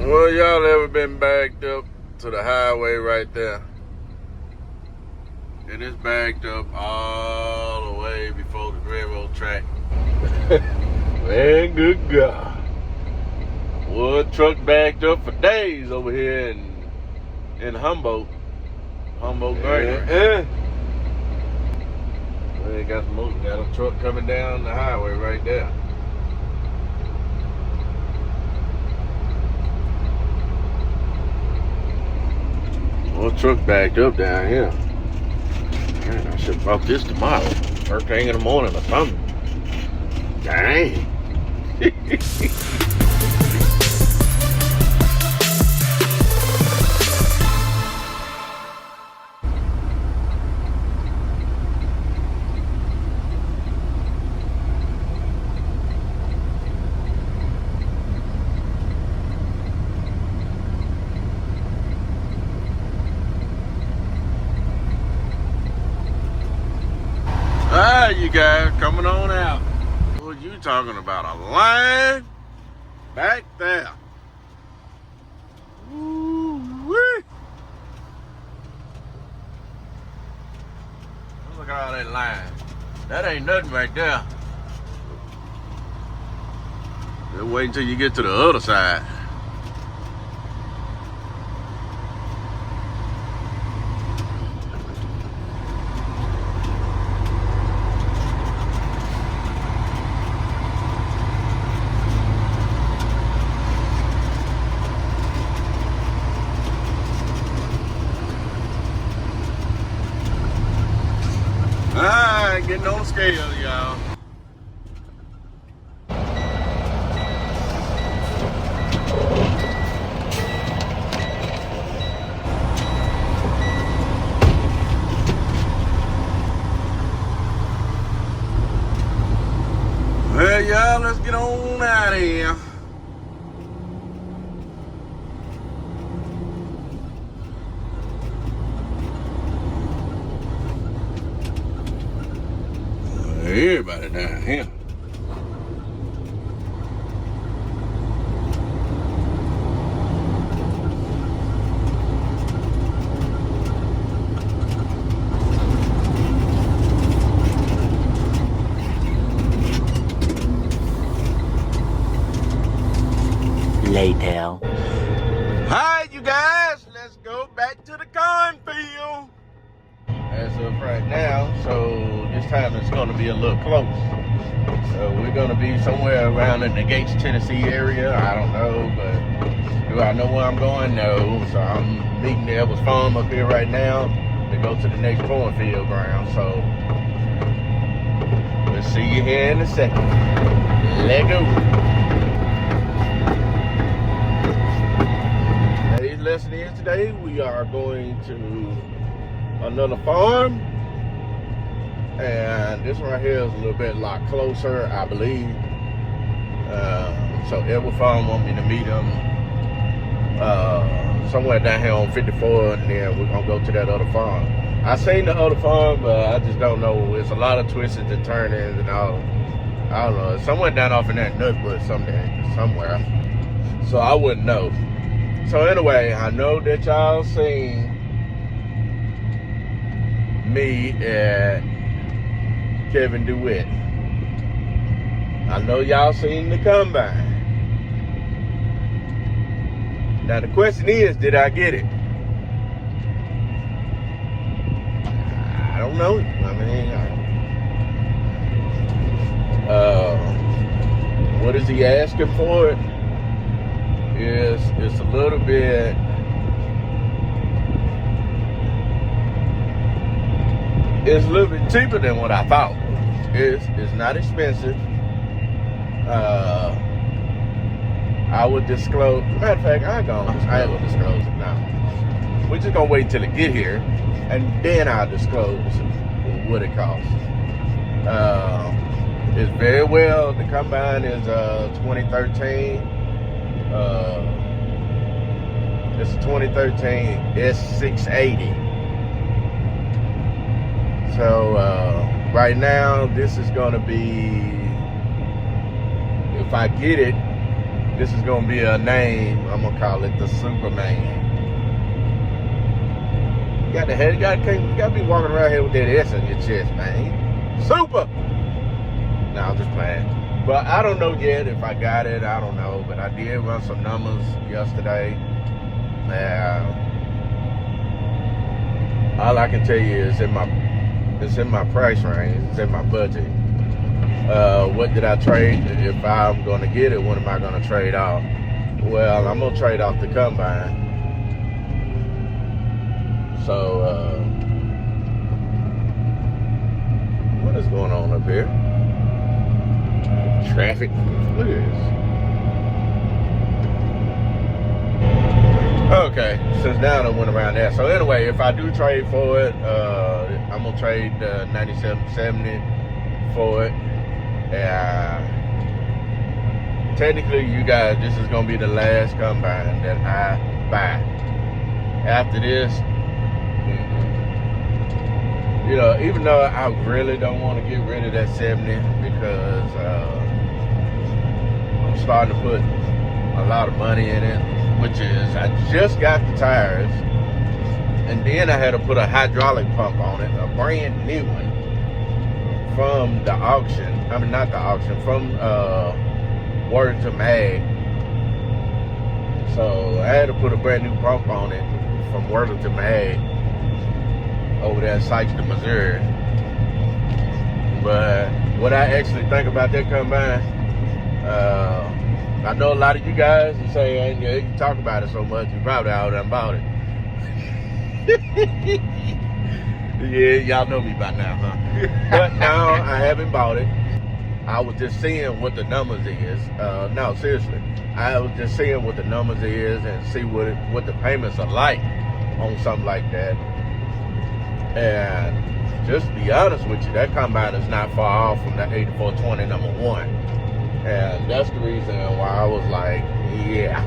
Well, y'all ever been backed up to the highway right there? And it's backed up all the way before the railroad track. Man, good God. Wood truck backed up for days over here in Humboldt. Gardner. Well, got a truck coming down the highway right there. Well, truck backed up down here. Man, I should have brought this tomorrow. First thing in the morning or something. Dang. Alright, you guys, coming on out. What you talking about? A line back there. Ooh-wee. Look at all that line. That ain't nothing right there. Just wait until you get to the other side. Alright, getting on the scale, y'all. Well, y'all, let's get on out of here. Everybody down here. Later. Hi, you guys. Let's go back to the cornfield. As of right now, so this time it's going to be a little close. So we're going to be somewhere around in the Gates, Tennessee area. I don't know, but do I know where I'm going? No. So I'm meeting the Elvis Farm up here right now to go to the next cornfield ground. So we'll see you here in a second. Let go. Today's lesson is today we are going to another farm, and this one right here is a little bit lot closer, I believe. So Edward Farm want me to meet him somewhere down here on 54, and then we're gonna go to that other farm. I seen the other farm, but I just don't know. It's a lot of twists and turnings and all. I don't know. It's somewhere down off in that nutbush somewhere. So I wouldn't know. So anyway, I know that y'all seen me and Kevin DeWitt. I know y'all seen the combine. Now the question is, did I get it? I don't know. I mean, what is he asking for it? It's a little bit. It's a little bit cheaper than what I thought. It's not expensive. I would disclose. Matter of fact, I will disclose it now. We're just gonna wait until it get here, and then I'll disclose what it costs. It's very well. The combine is 2013. It's a 2013 S680. So right now, this is gonna be, if I get it, this is gonna be a name. I'm gonna call it the Superman. You gotta be walking around here with that S on your chest, man. Super. No, I'm just playing. But I don't know yet if I got it. I don't know. But I did run some numbers yesterday. All I can tell you is it's in my price range. It's in my budget. What did I trade? If I'm gonna get it, what am I gonna trade off? Well, I'm gonna trade off the combine. So what is going on up here? Traffic. Look at this. Okay, since now I went around that. So anyway, if I do trade for it, I'm gonna trade 9770 for it. Technically, you guys, this is gonna be the last combine that I buy. After this, you know, even though I really don't want to get rid of that 70 because I'm starting to put a lot of money in it, which is I just got the tires, and then I had to put a hydraulic pump on it, a brand new one from the auction. I mean, not the auction, from Word to Mag. So I had to put a brand new pump on it from Word to Mag over there in Tyson, Missouri. But what I actually think about that combine, I know a lot of you guys are saying, yeah, you talk about it so much, you probably all done bought it. Yeah, y'all know me by now, huh? But no, I haven't bought it. I was just seeing what the numbers is. No, seriously. I was just seeing what the numbers is and see what the payments are like on something like that. And just to be honest with you, that combine is not far off from that 8420 number one. And that's the reason why I was like, yeah,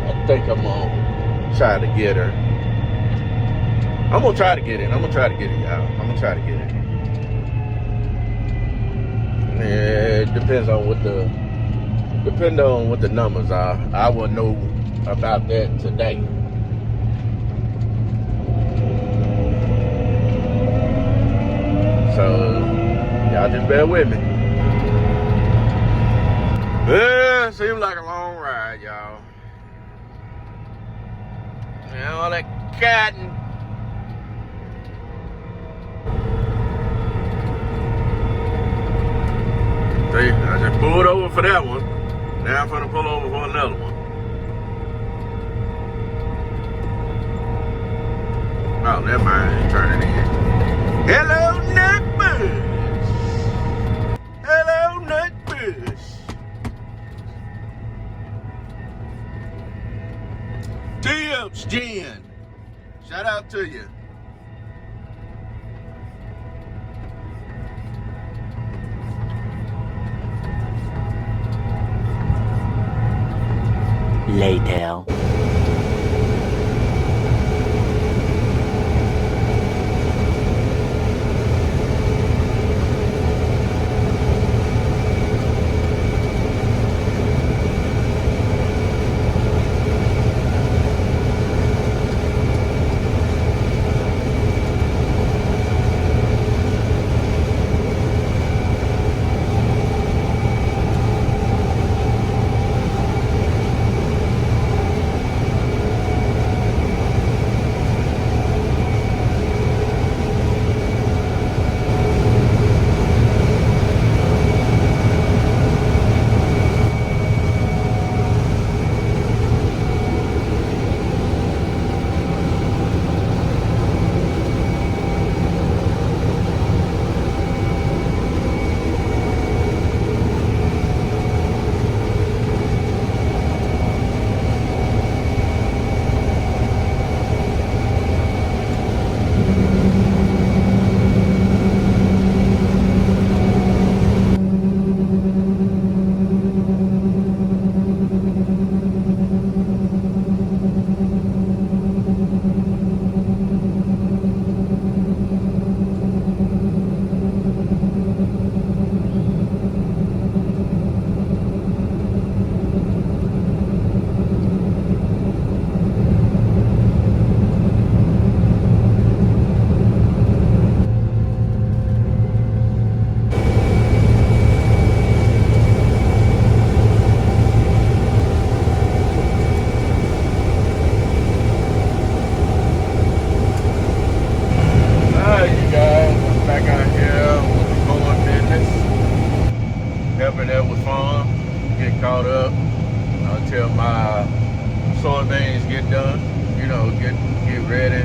I think I'm gonna try to get her. I'm gonna try to get it. I'm gonna try to get it, y'all. I'm gonna try to get it. It depends on what the numbers are. I will know about that today. So y'all just bear with me. Yeah, seems like a long ride, y'all. And all that cotton. See, I just pulled over for that one. Now I'm gonna pull over for another one. Oh, never mind, it's turning in. Hello, Nutbush. Hello, Nutbush. Tips, Jen. Shout out to you. Later. farm, get caught up until my soybeans get done. You know, get ready.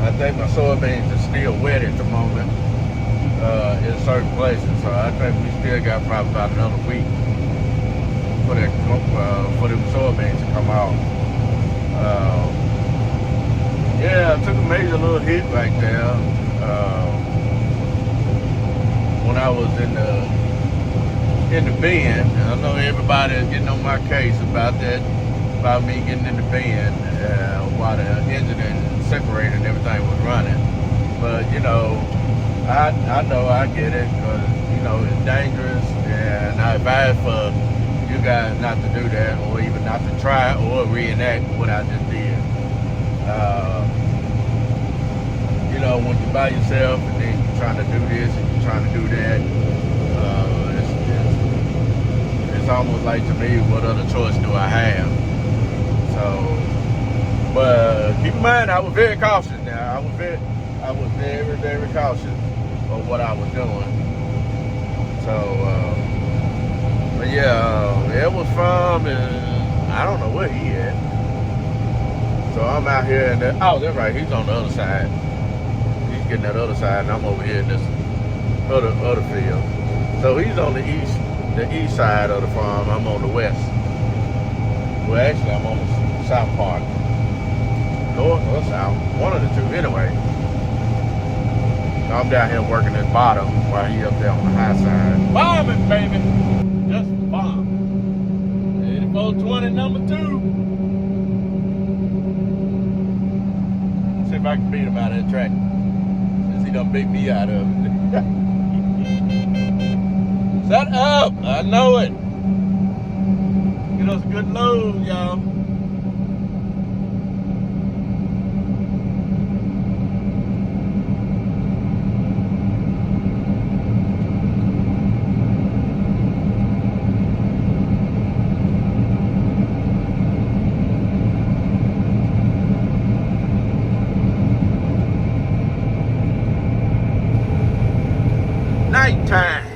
I think my soybeans are still wet at the moment in certain places, so I think we still got probably about another week for them soybeans to come out. Yeah, I took a major little hit right there when I was in the bin. I know everybody is getting on my case about that, about me getting in the bin while the engine and separator and everything was running. But you know, I know I get it because you know it's dangerous, and I advise for you guys not to do that, or even not to try or reenact what I just did. You know, when you're by yourself and then you're trying to do this and you're trying to do that, it's almost like, to me, what other choice do I have? So, but keep in mind, I was very cautious now. I was very, very cautious of what I was doing. So, but yeah, it was fun, and I don't know where he at. So I'm out here, and oh, that's right, he's on the other side. He's getting that other side, and I'm over here in this other field. So he's on the east side of the farm. I'm on the west. Well, actually, I'm on the south part, north or south, one of the two. Anyway, so I'm down here working at the bottom while he up there on the high side. Bombing, baby, just bomb. 8420 number 2. See if I can beat him out of that track, since he done beat me out of it. Shut up! I know it. Get us a good load, y'all. Nighttime.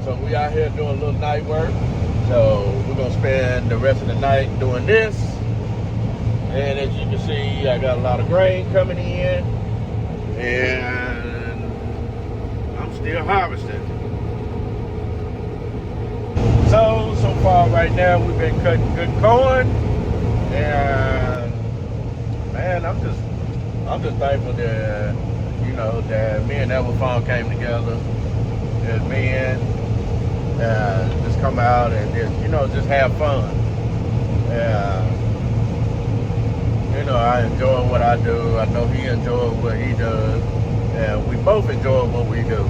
So we out here doing a little night work. So we're gonna spend the rest of the night doing this. And as you can see, I got a lot of grain coming in, and I'm still harvesting. So far right now, we've been cutting good corn, and man, I'm just thankful that, you know, that me and Edward Farm came together as men, just come out and just, you know, just have fun. You know, I enjoy what I do. I know he enjoys what he does, and we both enjoy what we do.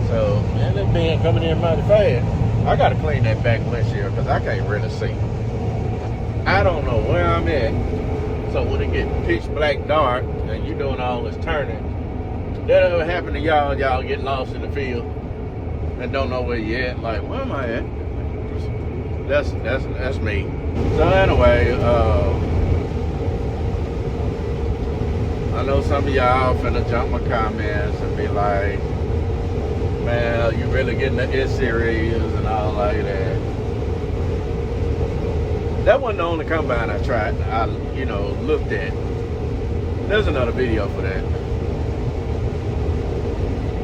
So, man, this man coming in mighty fast. I gotta clean that back windshield because I can't really see. I don't know where I'm at. So when it gets pitch black dark and you doing all this turning, that ever happen to y'all? Y'all get lost in the field and don't know where you at? Like, where am I at? That's me. So anyway, I know some of y'all finna jump my comments and be like, man, you really getting the it series and all like that. That wasn't the only combine I tried. I looked at. There's another video for that,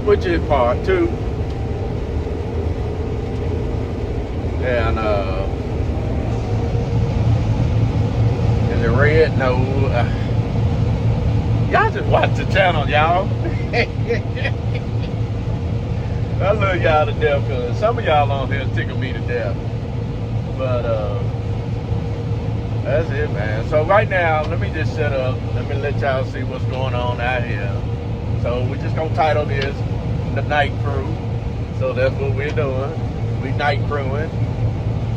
which is part 2. And is it red? No. Y'all just watch the channel, y'all. I love y'all to death because some of y'all on here tickle me to death. But that's it, man. So right now, let me just set up. Let me let y'all see what's going on out here. So we're just gonna title this the night crew. So that's what we're doing. We night crewing.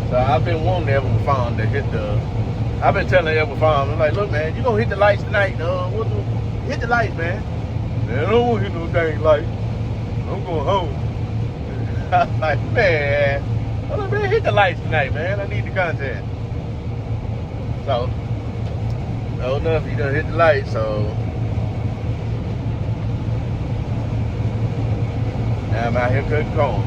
So I've been wanting Ever Farm to hit the. I've been telling Ever Farm, I'm like, look, man, you gonna hit the lights tonight? Hit the lights, man. Man, I don't want to hit no dang lights. I'm going home. I was like, man, hit the lights tonight, man. I need the content. So, no enough, you done hit the lights, so now I'm out here cutting corn.